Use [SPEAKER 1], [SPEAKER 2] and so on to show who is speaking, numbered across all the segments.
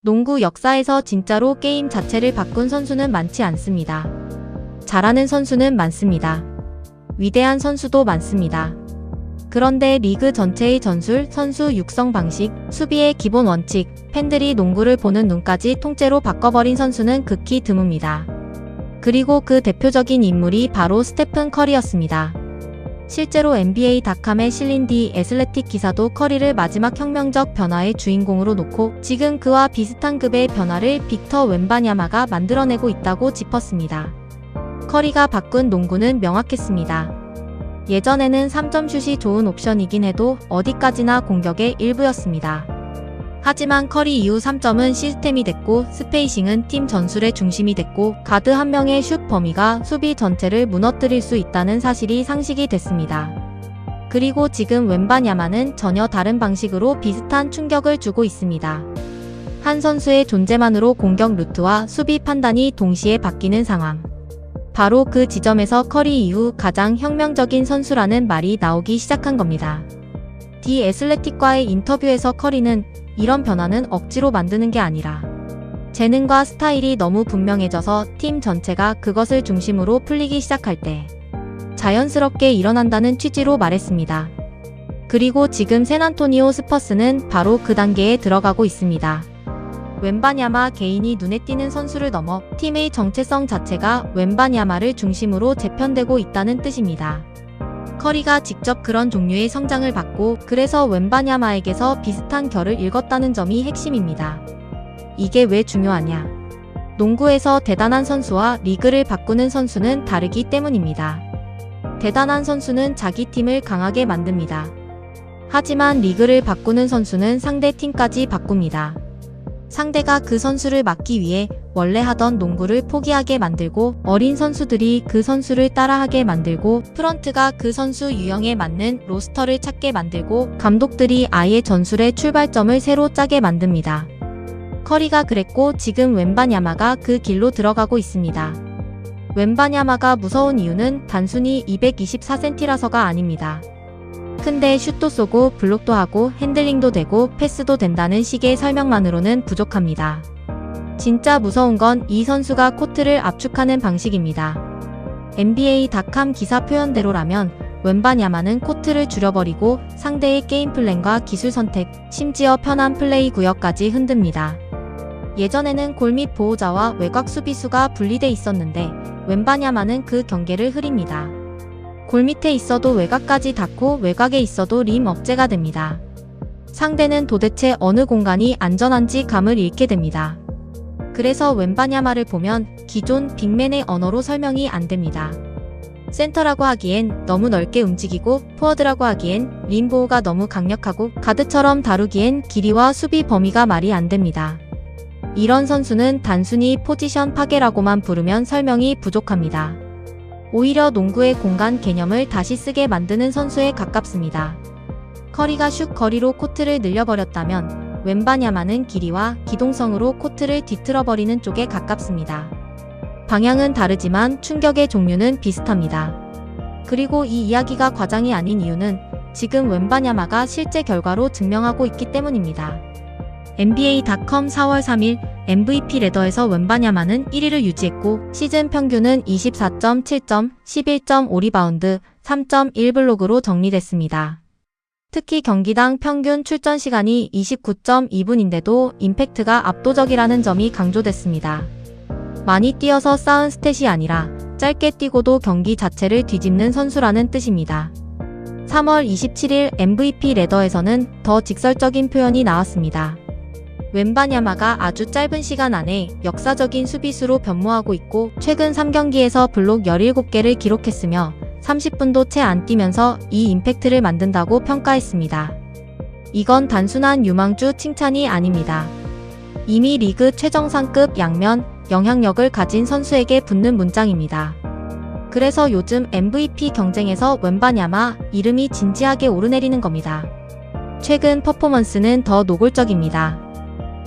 [SPEAKER 1] 농구 역사에서 진짜로 게임 자체를 바꾼 선수는 많지 않습니다. 잘하는 선수는 많습니다. 위대한 선수도 많습니다. 그런데 리그 전체의 전술, 선수 육성 방식, 수비의 기본 원칙, 팬들이 농구를 보는 눈까지 통째로 바꿔버린 선수는 극히 드뭅니다. 그리고 그 대표적인 인물이 바로 스테픈 커리였습니다. 실제로 NBA.com에 실린 디 애슬레틱 기사도 커리를 마지막 혁명적 변화의 주인공으로 놓고 지금 그와 비슷한 급의 변화를 빅터 웬바냐마가 만들어내고 있다고 짚었습니다. 커리가 바꾼 농구는 명확했습니다. 예전에는 3점슛이 좋은 옵션이긴 해도 어디까지나 공격의 일부였습니다. 하지만 커리 이후 3점은 시스템이 됐고 스페이싱은 팀 전술의 중심이 됐고 가드 한 명의 슛 범위가 수비 전체를 무너뜨릴 수 있다는 사실이 상식이 됐습니다. 그리고 지금 웬바냐마는 전혀 다른 방식으로 비슷한 충격을 주고 있습니다. 한 선수의 존재만으로 공격 루트와 수비 판단이 동시에 바뀌는 상황. 바로 그 지점에서 커리 이후 가장 혁명적인 선수라는 말이 나오기 시작한 겁니다. 디 애슬레틱과의 인터뷰에서 커리는 이런 변화는 억지로 만드는 게 아니라 재능과 스타일이 너무 분명해져서 팀 전체가 그것을 중심으로 풀리기 시작할 때 자연스럽게 일어난다는 취지로 말했습니다. 그리고 지금 샌안토니오 스퍼스는 바로 그 단계에 들어가고 있습니다. 웬바냐마 개인이 눈에 띄는 선수를 넘어 팀의 정체성 자체가 웬바냐마를 중심으로 재편되고 있다는 뜻입니다. 커리가 직접 그런 종류의 성장을 받고 그래서 웬바냐마에게서 비슷한 결을 읽었다는 점이 핵심입니다. 이게 왜 중요하냐? 농구에서 대단한 선수와 리그를 바꾸는 선수는 다르기 때문입니다. 대단한 선수는 자기 팀을 강하게 만듭니다. 하지만 리그를 바꾸는 선수는 상대 팀까지 바꿉니다. 상대가 그 선수를 막기 위해 원래 하던 농구를 포기하게 만들고 어린 선수들이 그 선수를 따라하게 만들고 프런트가 그 선수 유형에 맞는 로스터를 찾게 만들고 감독들이 아예 전술의 출발점을 새로 짜게 만듭니다. 커리가 그랬고 지금 웬바냐마가 그 길로 들어가고 있습니다. 웬바냐마가 무서운 이유는 단순히 224cm라서가 아닙니다. 큰데 슛도 쏘고 블록도 하고 핸들링도 되고 패스도 된다는 식의 설명만으로는 부족합니다. 진짜 무서운 건 이 선수가 코트를 압축하는 방식입니다. NBA.com 기사 표현대로라면 웬바냐마는 코트를 줄여버리고 상대의 게임 플랜과 기술 선택, 심지어 편한 플레이 구역까지 흔듭니다. 예전에는 골 및 보호자와 외곽 수비수가 분리돼 있었는데 웬바냐마는 그 경계를 흐립니다. 골 밑에 있어도 외곽까지 닿고 외곽에 있어도 림 억제가 됩니다. 상대는 도대체 어느 공간이 안전한지 감을 잃게 됩니다. 그래서 웬바냐마를 보면 기존 빅맨의 언어로 설명이 안 됩니다. 센터라고 하기엔 너무 넓게 움직이고 포워드라고 하기엔 림 보호가 너무 강력하고 가드처럼 다루기엔 길이와 수비 범위가 말이 안 됩니다. 이런 선수는 단순히 포지션 파괴라고만 부르면 설명이 부족합니다. 오히려 농구의 공간 개념을 다시 쓰게 만드는 선수에 가깝습니다. 커리가 슛 거리로 코트를 늘려버렸다면 웬바냐마는 길이와 기동성으로 코트를 뒤틀어버리는 쪽에 가깝습니다. 방향은 다르지만 충격의 종류는 비슷합니다. 그리고 이 이야기가 과장이 아닌 이유는 지금 웬바냐마가 실제 결과로 증명하고 있기 때문입니다. NBA.com 4월 3일 MVP 레더에서 웬바냐마는 1위를 유지했고 시즌 평균은 24.7점, 11.5 리바운드, 3.1 블록으로 정리됐습니다. 특히 경기당 평균 출전 시간이 29.2분인데도 임팩트가 압도적이라는 점이 강조됐습니다. 많이 뛰어서 쌓은 스탯이 아니라 짧게 뛰고도 경기 자체를 뒤집는 선수라는 뜻입니다. 3월 27일 MVP 레더에서는 더 직설적인 표현이 나왔습니다. 웬바냐마가 아주 짧은 시간 안에 역사적인 수비수로 변모하고 있고 최근 3경기에서 블록 17개를 기록했으며 30분도 채 안 뛰면서 이 임팩트를 만든다고 평가했습니다. 이건 단순한 유망주 칭찬이 아닙니다. 이미 리그 최정상급 양면, 영향력을 가진 선수에게 붙는 문장입니다. 그래서 요즘 MVP 경쟁에서 웬바냐마 이름이 진지하게 오르내리는 겁니다. 최근 퍼포먼스는 더 노골적입니다.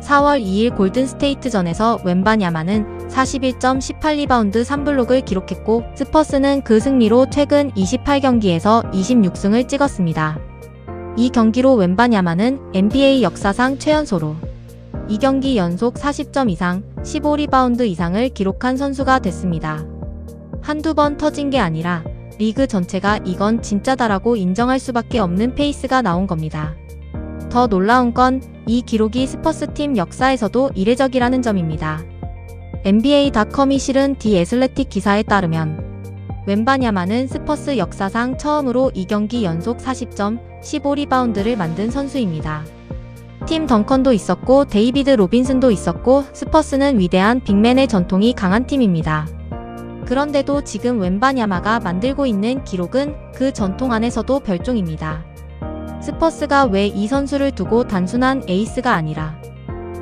[SPEAKER 1] 4월 2일 골든스테이트전에서 웬바냐마는 41.18 리바운드 3블록을 기록했고 스퍼스는 그 승리로 최근 28경기에서 26승을 찍었습니다. 이 경기로 웬바냐마는 NBA 역사상 최연소로 2경기 연속 40점 이상, 15리바운드 이상을 기록한 선수가 됐습니다. 한두 번 터진 게 아니라 리그 전체가 이건 진짜다라고 인정할 수밖에 없는 페이스가 나온 겁니다. 더 놀라운 건 이 기록이 스퍼스 팀 역사에서도 이례적이라는 점입니다. NBA.com이 실은 디 애슬레틱 기사에 따르면 웬바냐마는 스퍼스 역사상 처음으로 2경기 연속 40점, 15리바운드를 만든 선수입니다. 팀 덩컨도 있었고 데이비드 로빈슨도 있었고 스퍼스는 위대한 빅맨의 전통이 강한 팀입니다. 그런데도 지금 웬바냐마가 만들고 있는 기록은 그 전통 안에서도 별종입니다. 스퍼스가 왜 이 선수를 두고 단순한 에이스가 아니라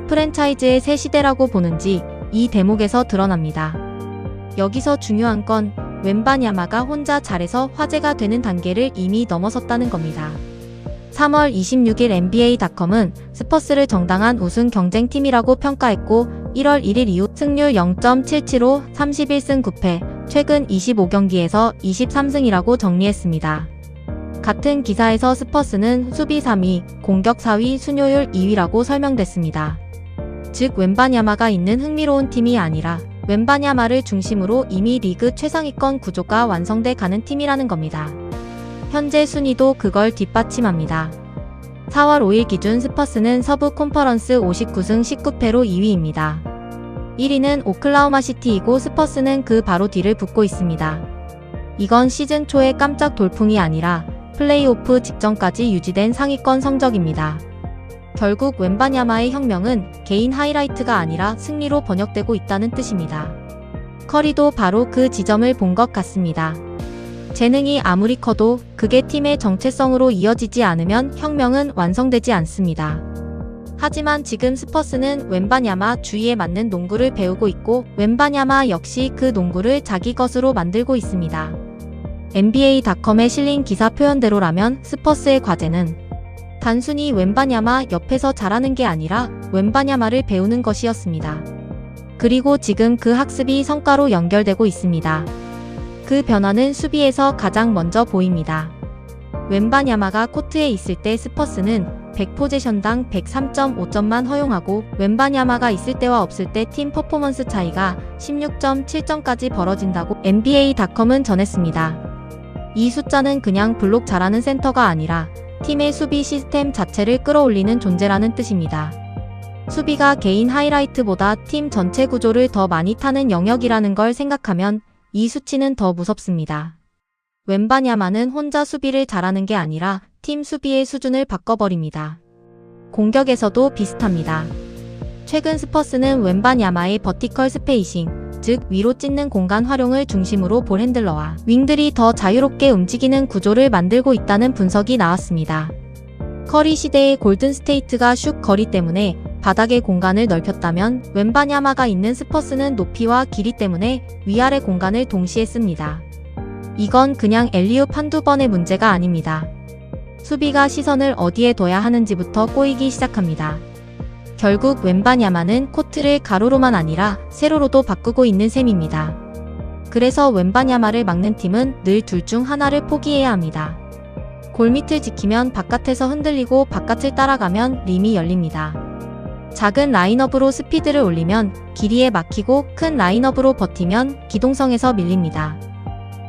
[SPEAKER 1] 프랜차이즈의 새 시대라고 보는지 이 대목에서 드러납니다. 여기서 중요한 건 웬바냐마가 혼자 잘해서 화제가 되는 단계를 이미 넘어섰다는 겁니다. 3월 26일 NBA.com은 스퍼스를 정당한 우승 경쟁팀이라고 평가했고 1월 1일 이후 승률 0.77로 31승 9패, 최근 25경기에서 23승이라고 정리했습니다. 같은 기사에서 스퍼스는 수비 3위, 공격 4위, 수뇨율 2위라고 설명됐습니다. 즉 웬바냐마가 있는 흥미로운 팀이 아니라 웬바냐마를 중심으로 이미 리그 최상위권 구조가 완성돼 가는 팀이라는 겁니다. 현재 순위도 그걸 뒷받침합니다. 4월 5일 기준 스퍼스는 서부 콘퍼런스 59승 19패로 2위입니다. 1위는 오클라호마 시티이고 스퍼스는 그 바로 뒤를 붙고 있습니다. 이건 시즌 초의 깜짝 돌풍이 아니라 플레이오프 직전까지 유지된 상위권 성적입니다. 결국 웬바냐마의 혁명은 개인 하이라이트가 아니라 승리로 번역되고 있다는 뜻입니다. 커리도 바로 그 지점을 본 것 같습니다. 재능이 아무리 커도 그게 팀의 정체성으로 이어지지 않으면 혁명은 완성되지 않습니다. 하지만 지금 스퍼스는 웬바냐마 주의에 맞는 농구를 배우고 있고 웬바냐마 역시 그 농구를 자기 것으로 만들고 있습니다. NBA.com에 실린 기사 표현대로라면 스퍼스의 과제는 단순히 웬바냐마 옆에서 잘하는 게 아니라 웬바냐마를 배우는 것이었습니다. 그리고 지금 그 학습이 성과로 연결되고 있습니다. 그 변화는 수비에서 가장 먼저 보입니다. 웬바냐마가 코트에 있을 때 스퍼스는 100포제션당 103.5점만 허용하고 웬바냐마가 있을 때와 없을 때 팀 퍼포먼스 차이가 16.7점까지 벌어진다고 NBA.com은 전했습니다. 이 숫자는 그냥 블록 잘하는 센터가 아니라 팀의 수비 시스템 자체를 끌어올리는 존재라는 뜻입니다. 수비가 개인 하이라이트보다 팀 전체 구조를 더 많이 타는 영역이라는 걸 생각하면 이 수치는 더 무섭습니다. 웬바냐마는 혼자 수비를 잘하는 게 아니라 팀 수비의 수준을 바꿔버립니다. 공격에서도 비슷합니다. 최근 스퍼스는 웬바냐마의 버티컬 스페이싱, 즉 위로 찢는 공간 활용을 중심으로 볼 핸들러와 윙들이 더 자유롭게 움직이는 구조를 만들고 있다는 분석이 나왔습니다. 커리 시대의 골든 스테이트가 슛 거리 때문에 바닥의 공간을 넓혔다면 웬바냐마가 있는 스퍼스는 높이와 길이 때문에 위아래 공간을 동시에 씁니다. 이건 그냥 엘리웁 한두 번의 문제가 아닙니다. 수비가 시선을 어디에 둬야 하는지부터 꼬이기 시작합니다. 결국 웬바냐마는 코트를 가로로만 아니라 세로로도 바꾸고 있는 셈입니다. 그래서 웬바냐마를 막는 팀은 늘 둘 중 하나를 포기해야 합니다. 골밑을 지키면 바깥에서 흔들리고 바깥을 따라가면 림이 열립니다. 작은 라인업으로 스피드를 올리면 길이에 막히고 큰 라인업으로 버티면 기동성에서 밀립니다.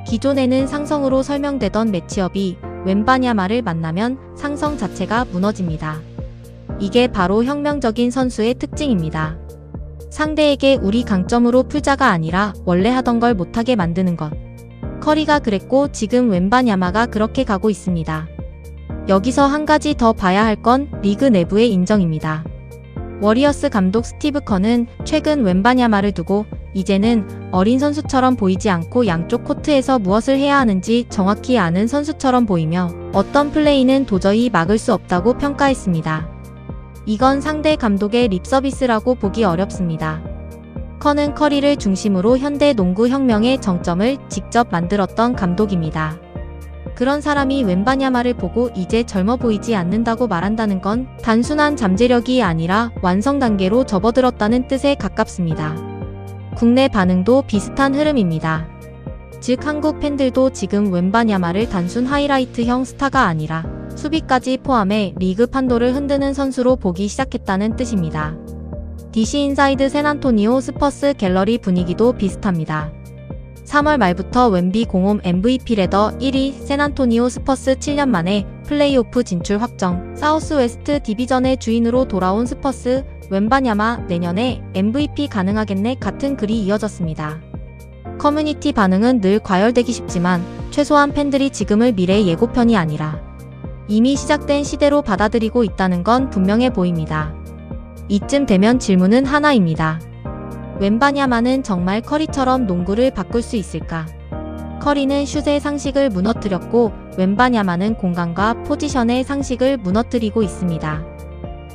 [SPEAKER 1] 기존에는 상성으로 설명되던 매치업이 웬바냐마를 만나면 상성 자체가 무너집니다. 이게 바로 혁명적인 선수의 특징입니다. 상대에게 우리 강점으로 풀자가 아니라 원래 하던 걸 못하게 만드는 것. 커리가 그랬고 지금 웬바냐마가 그렇게 가고 있습니다. 여기서 한 가지 더 봐야 할 건 리그 내부의 인정입니다. 워리어스 감독 스티브 커는 최근 웬바냐마를 두고 이제는 어린 선수처럼 보이지 않고 양쪽 코트에서 무엇을 해야 하는지 정확히 아는 선수처럼 보이며 어떤 플레이는 도저히 막을 수 없다고 평가했습니다. 이건 상대 감독의 립서비스라고 보기 어렵습니다. 커는 커리를 중심으로 현대 농구 혁명의 정점을 직접 만들었던 감독입니다. 그런 사람이 웬바냐마를 보고 이제 젊어 보이지 않는다고 말한다는 건 단순한 잠재력이 아니라 완성 단계로 접어들었다는 뜻에 가깝습니다. 국내 반응도 비슷한 흐름입니다. 즉 한국 팬들도 지금 웬바냐마를 단순 하이라이트형 스타가 아니라 수비까지 포함해 리그 판도를 흔드는 선수로 보기 시작했다는 뜻입니다. DC 인사이드 샌안토니오 스퍼스 갤러리 분위기도 비슷합니다. 3월 말부터 웸비 공홈 MVP 레더 1위 샌안토니오 스퍼스 7년 만에 플레이오프 진출 확정. 사우스웨스트 디비전의 주인으로 돌아온 스퍼스, 웬바냐마 내년에 MVP 가능하겠네 같은 글이 이어졌습니다. 커뮤니티 반응은 늘 과열되기 쉽지만 최소한 팬들이 지금을 미래의 예고편이 아니라 이미 시작된 시대로 받아들이고 있다는 건 분명해 보입니다. 이쯤 되면 질문은 하나입니다. 웬바냐마는 정말 커리처럼 농구를 바꿀 수 있을까? 커리는 슛의 상식을 무너뜨렸고 웬바냐마는 공간과 포지션의 상식을 무너뜨리고 있습니다.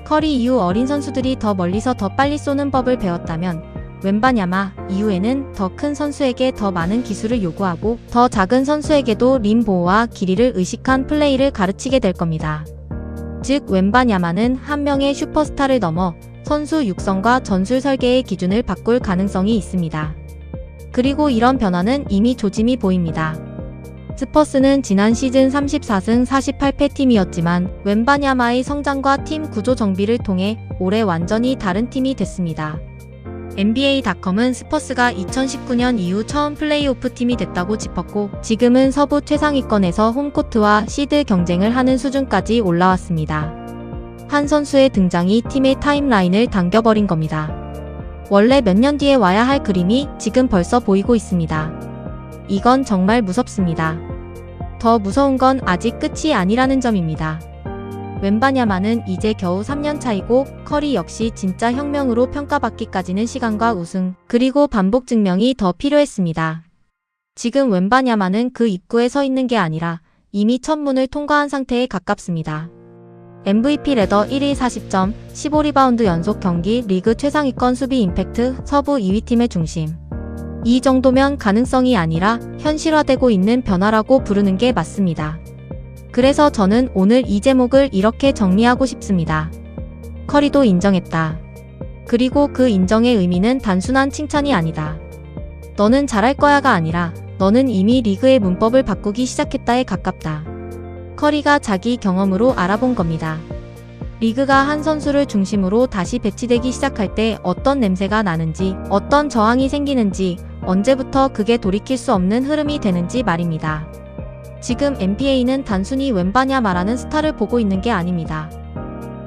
[SPEAKER 1] 커리 이후 어린 선수들이 더 멀리서 더 빨리 쏘는 법을 배웠다면 웬바냐마 이후에는 더 큰 선수에게 더 많은 기술을 요구하고 더 작은 선수에게도 림 보호와 길이를 의식한 플레이를 가르치게 될 겁니다. 즉 웬바냐마는 한 명의 슈퍼스타를 넘어 선수 육성과 전술 설계의 기준을 바꿀 가능성이 있습니다. 그리고 이런 변화는 이미 조짐이 보입니다. 스퍼스는 지난 시즌 34승 48패 팀이었지만 웬바냐마의 성장과 팀 구조 정비를 통해 올해 완전히 다른 팀이 됐습니다. NBA.com은 스퍼스가 2019년 이후 처음 플레이오프 팀이 됐다고 짚었고 지금은 서부 최상위권에서 홈코트와 시드 경쟁을 하는 수준까지 올라왔습니다. 한 선수의 등장이 팀의 타임라인을 당겨버린 겁니다. 원래 몇 년 뒤에 와야 할 그림이 지금 벌써 보이고 있습니다. 이건 정말 무섭습니다. 더 무서운 건 아직 끝이 아니라는 점입니다. 웬바냐마는 이제 겨우 3년 차이고 커리 역시 진짜 혁명으로 평가받기까지는 시간과 우승, 그리고 반복 증명이 더 필요했습니다. 지금 웬바냐마는 그 입구에 서 있는 게 아니라 이미 첫 문을 통과한 상태에 가깝습니다. MVP 레더 1위 40점, 15리바운드 연속 경기, 리그 최상위권 수비 임팩트, 서부 2위 팀의 중심. 이 정도면 가능성이 아니라 현실화되고 있는 변화라고 부르는 게 맞습니다. 그래서 저는 오늘 이 제목을 이렇게 정리하고 싶습니다. 커리도 인정했다. 그리고 그 인정의 의미는 단순한 칭찬이 아니다. 너는 잘할 거야가 아니라 너는 이미 리그의 문법을 바꾸기 시작했다에 가깝다. 커리가 자기 경험으로 알아본 겁니다. 리그가 한 선수를 중심으로 다시 배치되기 시작할 때 어떤 냄새가 나는지, 어떤 저항이 생기는지, 언제부터 그게 돌이킬 수 없는 흐름이 되는지 말입니다. 지금 NBA는 단순히 웬바냐마라는 스타를 보고 있는 게 아닙니다.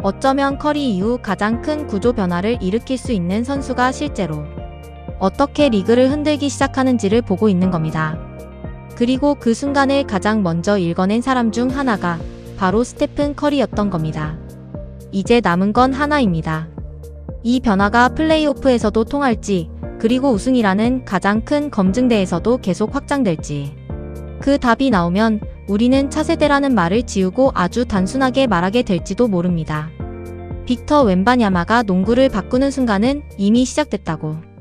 [SPEAKER 1] 어쩌면 커리 이후 가장 큰 구조 변화를 일으킬 수 있는 선수가 실제로 어떻게 리그를 흔들기 시작하는지를 보고 있는 겁니다. 그리고 그 순간을 가장 먼저 읽어낸 사람 중 하나가 바로 스테픈 커리였던 겁니다. 이제 남은 건 하나입니다. 이 변화가 플레이오프에서도 통할지, 그리고 우승이라는 가장 큰 검증대에서도 계속 확장될지. 그 답이 나오면 우리는 차세대라는 말을 지우고 아주 단순하게 말하게 될지도 모릅니다. 빅터 웬바냐마가 농구를 바꾸는 순간은 이미 시작됐다고.